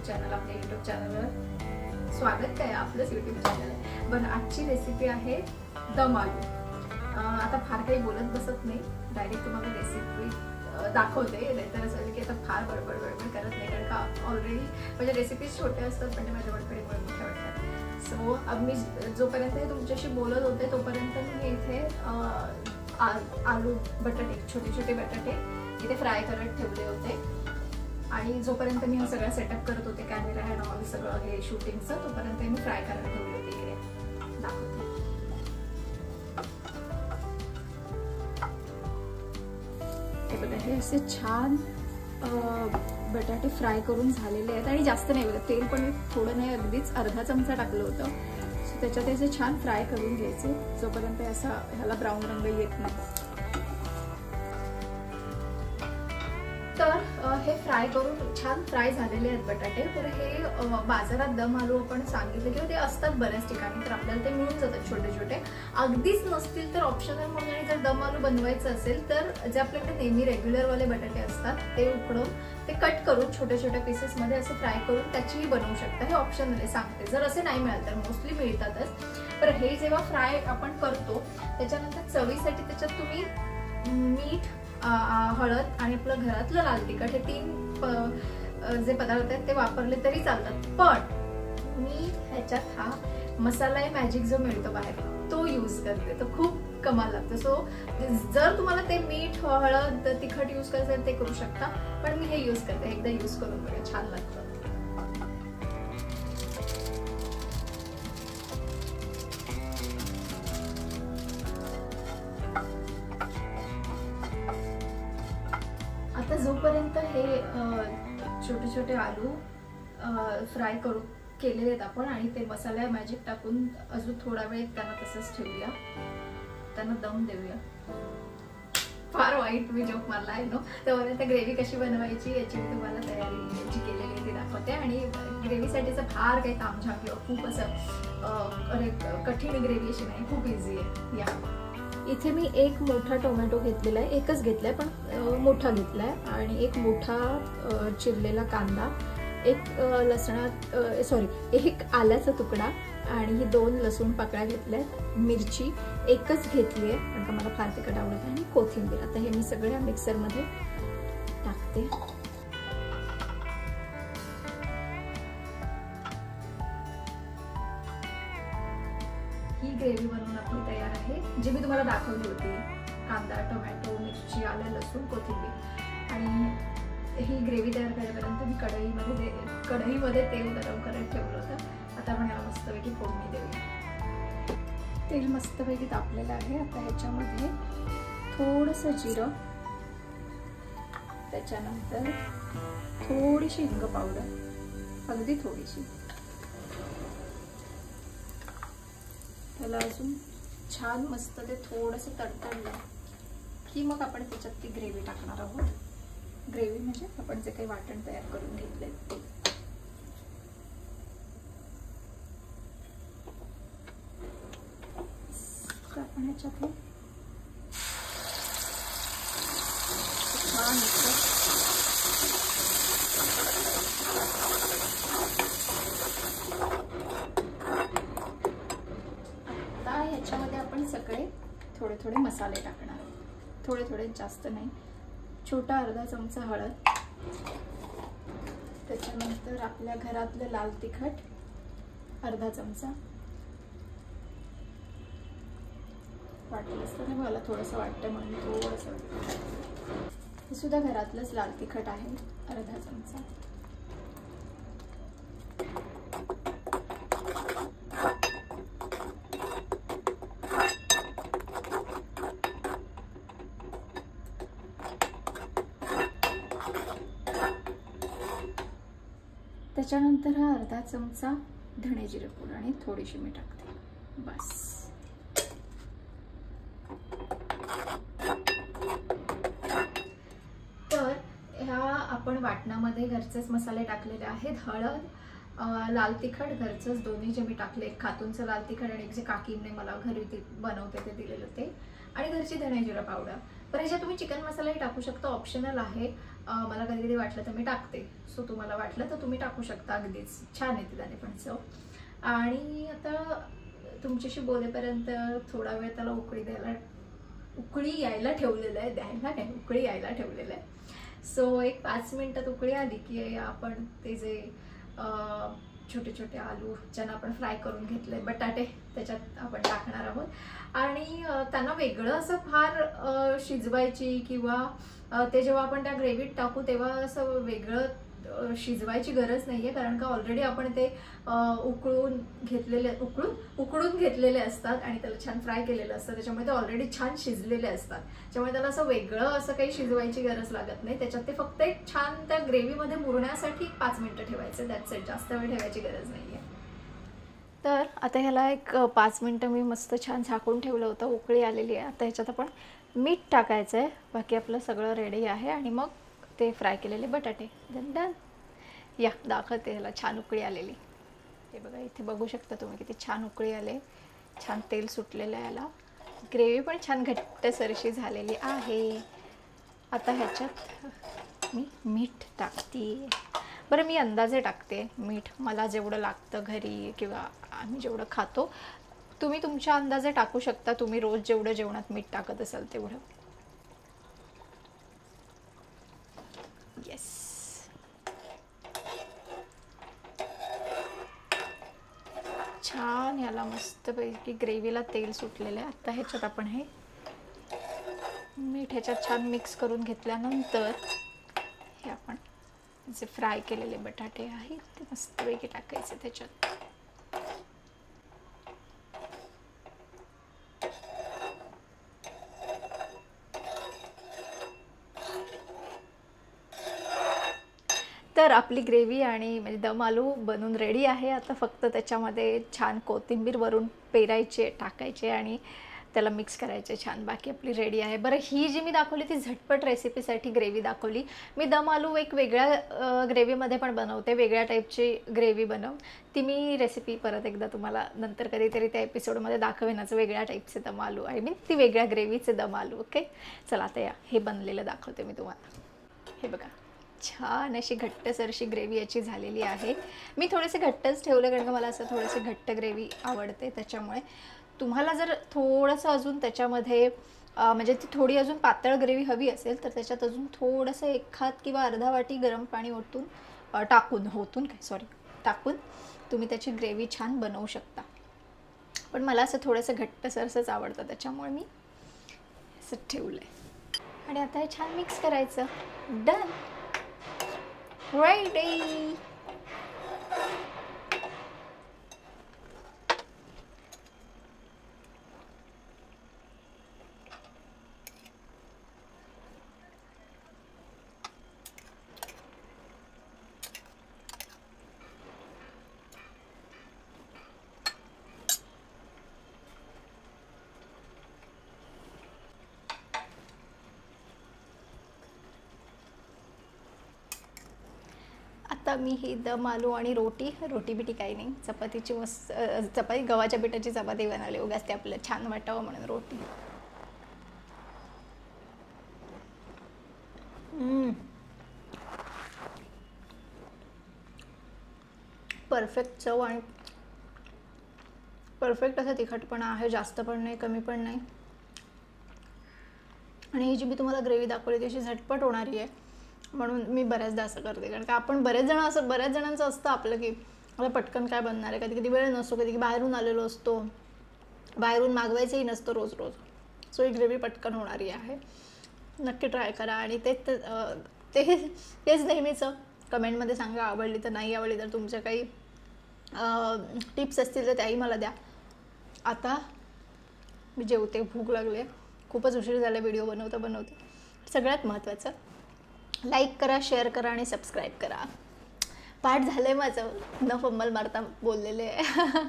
Channel, आपल्या YouTube चॅनलवर स्वागत आहे आपलंच यूट्यूब चॅनल. बरं, आजची रेसिपी आहे दम आलू. आता फार काही बोलत बसत नाही, डायरेक्ट तुम्हाला रेसिपी दाखवते. नाहीतर असं की आता फार बडबड करत नाही, कारण का ऑलरेडी म्हणजे रेसिपीज छोट्या असतात पण माझ्या बडबडे मोठ्या वाटतात. सो मी जोपर्यंत हे तुमच्याशी बोलत होते तोपर्यंत मी इथे आलू बटाटे, छोटे छोटे बटाटे इथे फ्राय करत ठेवले होते. आणि जोपर्यंत मी हा सगळा सेटअप करत होते, कॅमेरा अँड ऑल सगळं हे शूटिंगचं, तोपर्यंत मी फ्राय करायला ठेवले होते. इकडे दाखवते. हे असे छान बटाटे फ्राय करून झालेले आहेत आणि जास्त नाही बघा, तेल पण थोडं नाही, अगदीच अर्धा चमचा टाकलं होतं. सो त्याच्यात असे छान फ्राय करून घ्यायचे जोपर्यंत असा ह्याला ब्राऊन रंग येत नाही. तर हे फ्राय करून छान फ्राय झालेले आहेत बटाटे. तर हे बाजारात दम आलू आपण सांगितलं किंवा ते असतात बऱ्याच ठिकाणी, तर आपल्याला ते मिळून जातात छोटे छोटे. अगदीच नसतील तर ऑप्शनल म्हणून, आणि जर दम आलू बनवायचं असेल तर जे आपल्याकडे नेहमी रेग्युलरवाले बटाटे असतात ते उकडून ते कट करून छोट्या छोट्या पीसेसमध्ये असे फ्राय करून त्याचीही बनवू शकता. हे ऑप्शनल आहे, सांगते. जर असे नाही मिळाल तर मोस्टली मिळतातच. तर हे जेव्हा फ्राय आपण करतो त्याच्यानंतर चवीसाठी त्याच्यात तुम्ही मीठ, हळद आणि आपलं घरातलं लाल तिखट हे 3 जे पदार्थ आहेत ते वापरले तरी चालतात. पण मी ह्याच्यात हा मसाला मॅजिक जो मिळतो बाहेर तो यूज करते. तो खूप कमाल लागतो. सो जर तुम्हाला ते मीठ, हळद, तिखट यूज करायचं असेल ते करू शकता, पण मी हे यूज करते. एकदा यूज करून बघा, छान लागतं. आता जोपर्यंत हे छोटे छोटे आलू फ्राय करून केलेले आहेत आपण आणि ते मसाला मॅजिक टाकून अजून थोडा वेळ त्यांना तसंच ठेवूया, त्यांना दम देऊया. फार वाईट मी जोक मारला आहे नो. तोपर्यंत ग्रेव्ही कशी बनवायची याची मी तुम्हाला तयारी जी केलेली ती दाखवते. आणि ग्रेव्हीसाठीचं फार काही तामझाम किंवा खूप असं कठीण ग्रेव्ही अशी नाही, खूप इझी आहे. या इथे मी एक मोठा टोमॅटो घेतलेला आहे, एकच घेतलाय पण मोठा घेतलाय. आणि एक मोठा चिरलेला कांदा, एक आल्याचा तुकडा आणि ही 2 लसूण पाकळ्या घेतल्यात. मिरची एकच घेतली आहे कारण का मला फार तिखट आवडत नाही. आणि कोथिंबीर. आता हे मी सगळ्या मिक्सरमध्ये टाकते. ही ग्रेव्ही बनवून आपली तयार आहे, जी मी तुम्हाला दाखवली होती. कांदा, टोमॅटो, मिरची, आलं, लसूण, कोथिंबीर. आणि ही ग्रेव्ही तयार करेपर्यंत मी कढईमध्ये तेल गरम करत ठेवलं होतं. आता आपण याला मस्तपैकी फोडणी देऊया. तेल मस्तपैकी तापलेलं आहे. आता ह्याच्यामध्ये थोडंसं जिरं, त्याच्यानंतर थोडीशी हिंग पावडर, अगदी थोडीशी. त्याला अजून छान मस्त ते थोडंसं तडतडलं की मग आपण त्याच्यात ती ग्रेव्ही टाकणार आहोत. ग्रेव्ही म्हणजे आपण जे काही वाटण तयार करून घेतले ते. आपण ह्याच्यात छान ह्याच्यामध्ये आपण सगळे थोडे थोडे मसाले टाकणार आहोत. थोडे थोडे, जास्त नाही. छोटा अर्धा चमचा हळद, त्याच्यानंतर आपल्या घरातलं लाल तिखट अर्धा चमचा. वाटेल असतं मला थोडंसं वाटतं म्हणून थोडंसं. हे सुद्धा घरातलंच लाल तिखट आहे, अर्धा चमचा. त्याच्यानंतर हा अर्धा चमचा धणे जिरे पूड आणि थोडीशी मी टाकते, बस. तर ह्या आपण वाटणामध्ये घरचेच मसाले टाकलेले आहेत. हळद, लाल तिखट घरचंच दोन्ही जे मी टाकले, एक खातूनचं लाल तिखट आणि एक जे काकीने मला घरी बनवते ते दिलेलं ते, आणि घरची धणे जिरा पावडर. पण ह्याच्यात तुम्ही चिकन मसालाही टाकू शकता, ऑप्शनल आहे. मला कधी कधी वाटलं तर मी टाकते. सो तुम्हाला वाटलं तर तुम्ही टाकू शकता. अगदीच छान येते त्याने पण चव. आणि आता तुमच्याशी बोलेपर्यंत थोडा वेळ त्याला उकळी यायला ठेवलेलं आहे. द्यायला नाही, उकळी यायला ठेवलेलं आहे. सो एक 5 मिनिटात उकळी आली की आपण ते जे छोटे छोटे आलू ज्यांना आपण फ्राय करून घेतले, बटाटे त्याच्यात आपण टाकणार आहोत. आणि त्यांना वेगळं असं फार शिजवायची किंवा ते जेव्हा आपण त्या ग्रेव्हीत टाकू तेव्हा असं वेगळं शिजवायची गरज नाही आहे, कारण का ऑलरेडी आपण ते उकळून घेतलेले असतात आणि त्याला छान फ्राय केलेलं असतं. त्याच्यामुळे ते ऑलरेडी छान शिजलेले असतात. त्यामुळे त्याला असं वेगळं असं काही शिजवायची गरज लागत नाही. त्याच्यात ते फक्त एक छान त्या ग्रेव्हीमध्ये मुरण्यासाठी 5 मिनिटं ठेवायचं. That's it. जास्त वेळ ठेवायची गरज नाही आहे. तर आता ह्याला एक 5 मिनिटं मी मस्त छान झाकून ठेवलं होतं. उकळी आलेली आहे. आता ह्याच्यात आपण मीठ टाकायचं आहे. बाकी आपलं सगळं रेडी आहे. आणि मग ते फ्राय केलेले बटाटे डन. या दाखवते ह्याला छान उकळी आलेली. हे बघा, इथे बघू शकता तुम्ही किती छान उकळी आले. छान तेल सुटलेलं आहे याला. ग्रेव्ही पण छान घट्टसरशी झालेली आहे. आता ह्याच्यात मी मीठ टाकते. बरं, मी अंदाजे टाकते मीठ. मला जेवढं लागतं घरी किंवा आम्ही जेवढं खातो, तुम्ही तुमच्या अंदाजे टाकू शकता. तुम्ही रोज जेवढं जेवणात मीठ टाकत असाल तेवढं. येस. छान याला मस्तपैकी ग्रेव्हीला तेल सुटलेलं आहे. आता ह्याच्यात आपण हे मीठ ह्याच्यात छान मिक्स करून घेतल्यानंतर हे आपण जे फ्राय केलेले बटाटे आहेत ते मस्तपैकी टाकायचे त्याच्यात. तर आपली ग्रेव्ही आणि म्हणजे दम आलू बनून रेडी आहे. आता फक्त त्याच्यामध्ये छान कोथिंबीर वरून पेरायचे, टाकायचे आणि त्याला मिक्स करायचे छान. बाकी आपली रेडी आहे. बरं, ही जी मी दाखवली ती झटपट रेसिपीसाठी ग्रेव्ही दाखवली. मी दम आलू एक वेगळ्या ग्रेव्हीमध्ये पण बनवते. वेगळ्या टाईपची ग्रेव्ही ती मी रेसिपी परत एकदा तुम्हाला नंतर कधीतरी त्या एपिसोडमध्ये दाखवेनच. वेगळ्या टाईपचे दम आलू, आय मीन ती वेगळ्या ग्रेव्हीचे दम आलू. ओके, चला आता या हे बनलेलं दाखवते मी तुम्हाला. हे बघा, छान अशी घट्टसरशी ग्रेव्ही याची झालेली आहे. मी थोडेसे घट्टच ठेवले कारण का मला असं थोडेसे घट्ट ग्रेव्ही आवडते. त्याच्यामुळे तुम्हाला जर थोडंसं अजून त्याच्यामध्ये म्हणजे ती थोडी अजून पातळ ग्रेव्ही हवी असेल तर त्याच्यात अजून थोडंसं 1 हात किंवा अर्धा वाटी गरम पाणी टाकून तुम्ही त्याची ग्रेव्ही छान बनवू शकता. पण मला असं थोडंसं घट्टसरसंच आवडतं, त्याच्यामुळे मी असं ठेवलं आहे. आणि आता हे छान मिक्स करायचं. डन. रेडी. आता मी ही दम आलू आणि रोटी बिटी काही नाही, चपाती गव्हाच्या पिठाची चपाती बनवली. उगाच ते आपल्याला छान वाटावं म्हणून रोटी. परफेक्ट चव आणि परफेक्ट असं तिखटपणा आहे. जास्त पण नाही, कमी पण नाही. आणि ही जी मी तुम्हाला ग्रेव्ही दाखवली ती अशी झटपट होणारी आहे. म्हणून मी बऱ्याचदा असं करते, कारण का आपण बऱ्याच जणांचं असतं आपलं की मला पटकन काय बनणार आहे. कधी कधी वेळ नसतो, कधी बाहेरून आलेलो असतो, बाहेरून मागवायचंही नसतं रोज. सो ही ग्रेव्ही पटकन होणारी आहे. नक्की ट्राय करा. आणि तेच नेहमीचं कमेंटमध्ये सांगा. आवडली तर, नाही आवडली तर तुमच्या काही टिप्स असतील तर त्याही मला द्या. आता मी जेवते, भूक लागले. खूपच उशीर झाला व्हिडिओ बनवता. सगळ्यात महत्त्वाचं लाईक करा, शेअर करा आणि सबस्क्राईब करा. पाठ झालं आहे माझं, न फंबल मारता बोललेले आहे.